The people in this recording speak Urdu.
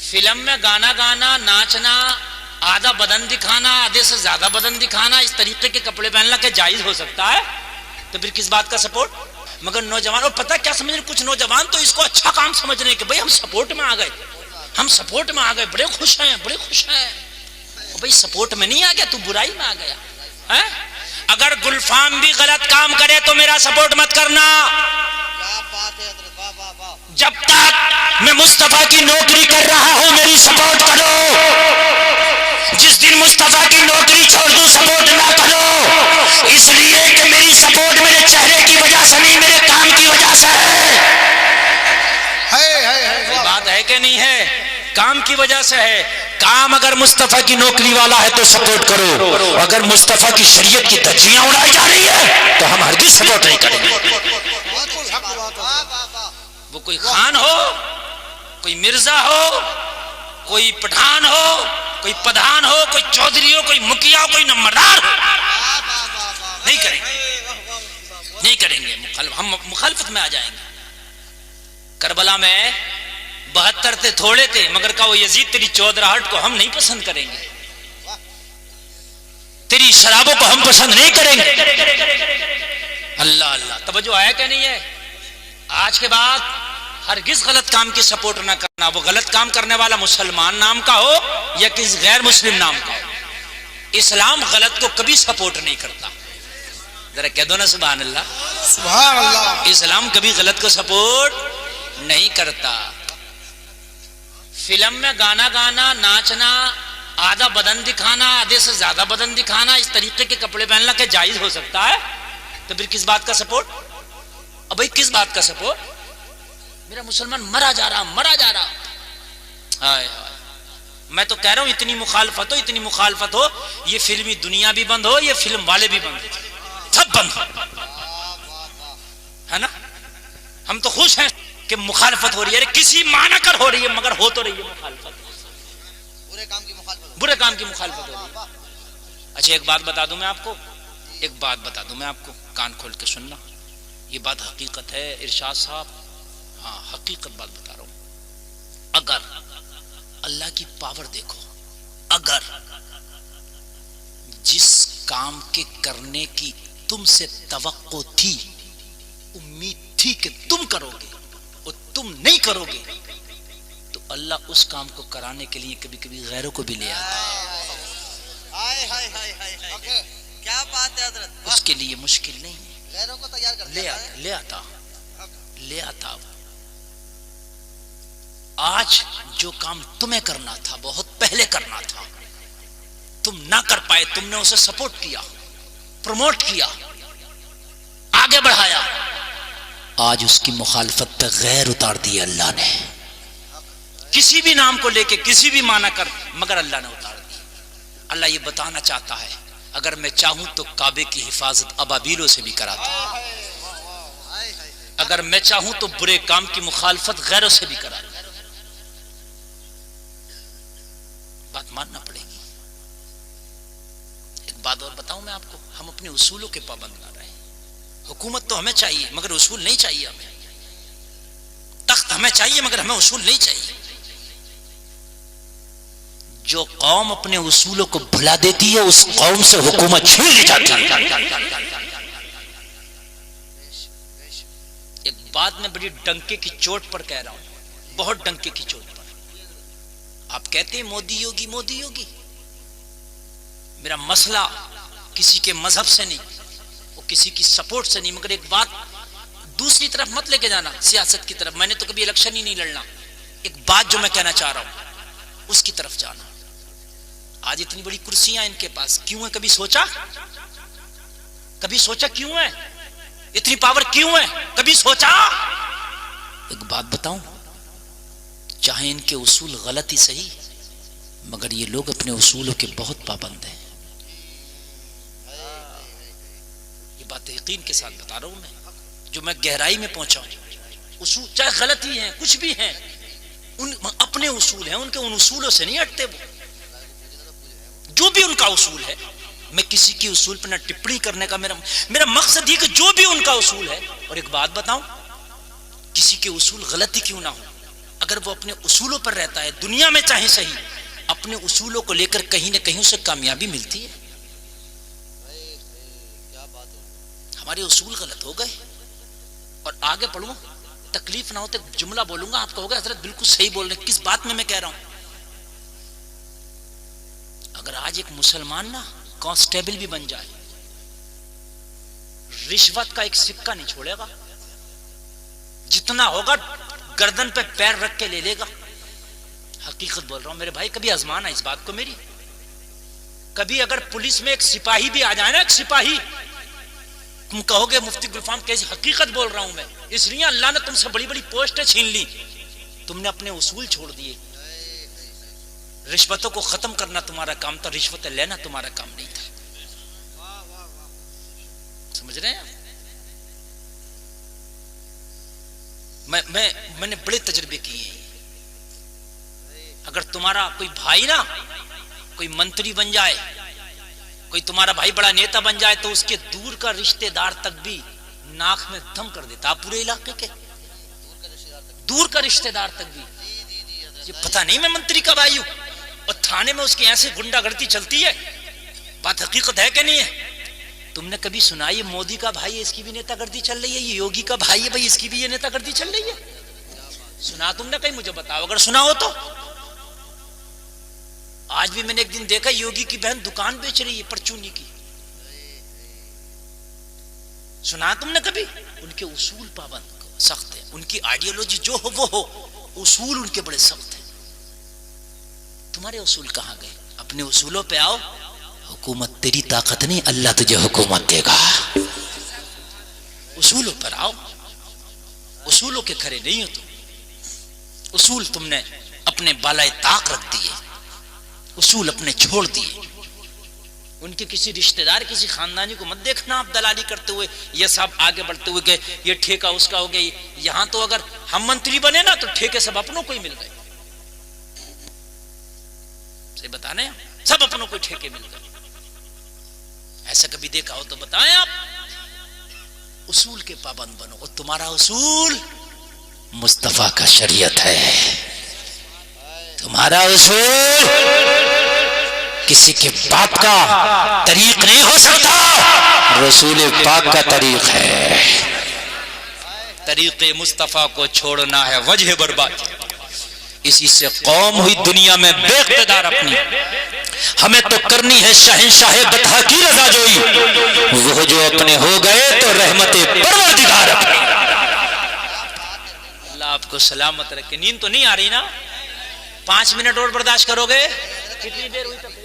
فلم میں گانا گانا، ناچنا، آدھا بدن دکھانا، آدھے سے زیادہ بدن دکھانا، اس طریقے کے کپڑے پہننا کہ جائز ہو سکتا ہے؟ تو پھر کس بات کا سپورٹ؟ مگر نوجوان، اور پتہ کیا سمجھ رہے کچھ نوجوان تو اس کو اچھا کام سمجھ رہے ہیں کہ بھئی ہم سپورٹ میں آ گئے، ہم سپورٹ میں آ گئے، بڑے خوش ہیں، بڑے خوش ہیں۔ بھئی سپورٹ میں نہیں آ گیا، تو برائی میں آ گیا۔ اگر گلفام بھی غلط کام کرے تو میرا سپورٹ مت کرنا۔ جب تک میں مصطفیٰ کی نوکری کر رہا ہوں میری سپورٹ کرو، جس دن مصطفیٰ کی نوکری چھوڑ دوں سپورٹ نہ کرو، اس لیے کہ میری سپورٹ میرے چہرے کی وجہ سے نہیں، میرے کام کی وجہ سے ہے۔ بات ہے کہ نہیں ہے؟ کام کی وجہ سے ہے۔ کام اگر مصطفیٰ کی نوکری والا ہے تو سپورٹ کرو، اگر مصطفیٰ کی شریعت کی دھجیاں اڑائی جا رہی ہے تو ہم ہرگز سپورٹ نہیں کریں گے۔ وہ کوئی خان ہو، کوئی مرزا ہو، کوئی پٹھان ہو، کوئی پدھان ہو، کوئی چودھری ہو، کوئی مکھیا ہو، کوئی نمبردار ہو، نہیں کریں گے، نہیں کریں گے۔ ہم مخالفت میں آ جائیں گے۔ کربلا میں 72 تھے، تھوڑے تھے، مگر کہا وہ یزید تیری چودراہٹ کو ہم نہیں پسند کریں گے، تیری شرابوں کو ہم پسند نہیں کریں گے۔ اللہ اللہ، توجہ ہے کہ نہیں ہے؟ آج کے بعد ہرگز غلط کام کی سپورٹ نہ کرنا، وہ غلط کام کرنے والا مسلمان نام کا ہو یا کسی غیر مسلم نام کا ہو۔ اسلام غلط کو کبھی سپورٹ نہیں کرتا۔ ذرا کہہ دو نا سبحان اللہ، سبحان اللہ۔ اسلام کبھی غلط کو سپورٹ نہیں کرتا۔ فلم میں گانا گانا، ناچنا، آدھا بدن دکھانا، آدھے سے زیادہ بدن دکھانا، اس طریقے کے کپڑے پہننا کہ جائز ہو سکتا ہے؟ تو پھر کس بات کا سپورٹ؟ اب بھائی کس بات کا سپورٹ؟ میرا مسلمان مرا جا رہا، مرا جا رہا۔ ہائے ہائے، میں تو کہہ رہا ہوں اتنی مخالفت ہو، اتنی مخالفت ہو، یہ فلمی دنیا بھی بند ہو، یہ فلم والے بھی بند ہو، سب بند ہو، ہے نا؟ ہم تو خوش ہیں کہ مخالفت ہو رہی ہے، کسی معنی کر ہو رہی ہے، مگر ہو تو رہی ہے مخالفت، برے کام کی مخالفت ہو رہی ہے۔ اچھا ایک بات بتا دوں میں آپ کو، ایک بات بتا دوں میں آپ کو، کان کھول کے سننا، یہ بات حقیقت ہے ارشاد صاحب، ہاں حقیقت بات بتا رہا ہوں۔ اگر اللہ کی پاور دیکھو، اگر جس کام کے کرنے کی تم سے توقع تھی، امید تھی کہ تم کرو گے اور تم نہیں کرو گے، تو اللہ اس کام کو کرانے کے لیے کبھی کبھی غیروں کو بھی لے آتا ہے۔ کیا بات ہے حضرت، اس کے لیے مشکل نہیں ہے، غیروں کو تیار کر لے آتا۔ آج جو کام تمہیں کرنا تھا، بہت پہلے کرنا تھا، تم نہ کر پائے، تم نے اسے سپورٹ کیا، پروموٹ کیا، آگے بڑھایا، آج اس کی مخالفت پہ غیر اتار دی اللہ نے، کسی بھی نام کو لے کے کسی بھی معنی کر، مگر اللہ نے اتار دی۔ اللہ یہ بتانا چاہتا ہے اگر میں چاہوں تو کعبے کی حفاظت ابابیلوں سے بھی کراتا ہوں، اگر میں چاہوں تو برے کام کی مخالفت غیروں سے بھی کراتا ہوں۔ بات ماننا پڑے گی۔ ایک بات اور بتاؤں میں آپ کو، ہم اپنے اصولوں کے پابند نہ رہے۔ حکومت تو ہمیں چاہیے مگر اصول نہیں چاہیے ہمیں، تخت ہمیں چاہیے مگر ہمیں اصول نہیں چاہیے۔ جو قوم اپنے اصولوں کو بھلا دیتی ہے اس قوم سے حکومت چھین لی جاتی ہے۔ ایک بات میں بڑی ڈنکے کی چوٹ پر کہہ رہا ہوں، بہت ڈنکے کی چوٹ پر۔ آپ کہتے ہیں مودی یوگی، مودی یوگی، میرا مسئلہ کسی کے مذہب سے نہیں، وہ کسی کی سپورٹ سے نہیں، مگر ایک بات دوسری طرف مت لے کے جانا، سیاست کی طرف۔ میں نے تو کبھی الیکشن ہی نہیں لڑنا، ایک بات جو میں کہنا چاہ رہا ہوں اس کی طرف جانا۔ آج اتنی بڑی کرسیاں ان کے پاس کیوں ہیں؟ کبھی سوچا کیوں ہے؟ اتنی پاور کیوں ہے؟ کبھی سوچا؟ ایک بات بتاؤں، چاہے ان کے اصول غلط ہی صحیح، مگر یہ لوگ اپنے اصولوں کے بہت پابند ہیں۔ یہ بات یقین کے ساتھ بتا رہا ہوں میں، جو میں گہرائی میں پہنچا ہوں۔ اصول چاہے غلط ہی ہیں، کچھ بھی ہیں، ان اپنے اصول ہیں، ان کے ان اصولوں سے نہیں ہٹتے وہ، جو بھی ان کا اصول ہے۔ میں کسی کی اصول پر نہ ٹپڑی کرنے کا میرا مقصد یہ کہ جو بھی ان کا اصول ہے، اور ایک بات بتاؤں، کسی کے اصول غلط ہی کیوں نہ ہو، اگر وہ اپنے اصولوں پر رہتا ہے دنیا میں چاہے صحیح، اپنے اصولوں کو لے کر کہیں نہ کہیں اسے کامیابی ملتی ہے۔ کیا بات ہے، ہمارے اصول غلط ہو گئے۔ اور آگے پڑھوں، تکلیف نہ ہوتے جملہ بولوں گا، آپ کہو گے حضرت بالکل صحیح بول رہے ہیں، کس بات میں کہہ رہا ہوں؟ اگر آج ایک مسلمان نا کانسٹیبل بھی بن جائے، رشوت کا ایک سکہ نہیں چھوڑے گا، جتنا ہوگا گردن پہ پیر رکھ کے لے لے گا۔ حقیقت بول رہا ہوں میرے بھائی، کبھی آزمانا اس بات کو میری۔ کبھی اگر پولیس میں ایک سپاہی بھی آ جائے نا، ایک سپاہی، تم کہو گے مفتی گلفام کیسی حقیقت بول رہا ہوں میں، اس لیے اللہ نے تم سے بڑی بڑی پوسٹیں چھین لی، تم نے اپنے اصول چھوڑ دیے۔ رشوتوں کو ختم کرنا تمہارا کام تھا، رشوتیں لینا تمہارا کام نہیں تھا۔ سمجھ رہے ہیں؟ میں نے بڑے تجربے کیے ہیں۔ اگر تمہارا کوئی بھائی نا کوئی منتری بن جائے، کوئی تمہارا بھائی بڑا نیتا بن جائے، تو اس کے دور کا رشتہ دار تک بھی ناک میں دم کر دیتا، پورے علاقے کے دور کا رشتہ دار تک بھی، یہ پتہ نہیں میں منتری کا بھائی ہوں، اور تھانے میں اس کی ایسے گنڈا گردی چلتی ہے۔ بات حقیقت ہے کہ نہیں ہے؟ تم نے کبھی سنا یہ مودی کا بھائی ہے اس کی بھی نیتا گردی چل رہی ہے، یہ یوگی کا بھائی ہے بھائی اس کی بھی یہ نیتا گردی چل رہی ہے؟ سنا تم نے کہیں؟ مجھے بتاؤ اگر سنا ہو تو۔ آج بھی میں نے ایک دن دیکھا یوگی کی بہن دکان بیچ رہی ہے پرچونی کی، سنا تم نے کبھی؟ ان کے اصول پابند سخت ہیں، ان کی آئیڈیالوجی جو ہو وہ ہو، اصول ان کے بڑے سخت ہیں۔ تمہارے اصول کہاں گئے؟ اپنے اصولوں پہ آؤ۔ حکومت تیری طاقت نہیں، اللہ تجھے حکومت دے گا۔ اصولوں پر آؤ، اصولوں کے کھڑے نہیں ہو تم۔ اصول تم نے اپنے بالائے طاق رکھ دیے، اصول اپنے چھوڑ دیے۔ ان کے کسی رشتہ دار کسی خاندانی کو مت دیکھنا آپ دلالی کرتے ہوئے، یہ سب آگے بڑھتے ہوئے کہ یہ ٹھیکہ اس کا ہو گیا۔ یہاں تو اگر ہم منتری بنے نا تو ٹھیکے سب اپنوں کو ہی مل گئے، صحیح بتانے سب اپنوں کو ٹھیکے مل گئے۔ ایسا کبھی دیکھا ہو تو بتائیں آپ۔ اصول کے پابند بنو، اور تمہارا اصول مصطفیٰ کا شریعت ہے، تمہارا اصول کسی کے باپ کا طریق نہیں ہو سکتا، رسول پاک کا طریق ہے۔ طریق مصطفیٰ کو چھوڑنا ہے وجہ برباد، اسی سے قوم ہوئی دنیا میں بے اقتدار اپنی۔ ہمیں تو کرنی ہے شہنشاہ بطحا کی رضا جوئی، وہ جو اپنے ہو گئے تو رحمت پروردگار اپنی۔ اللہ آپ کو سلامت رکھے۔ نیند تو نہیں آ رہی نا؟ 5 منٹ اور برداشت کرو گے؟ کتنی دیر ہوئی تقریباً؟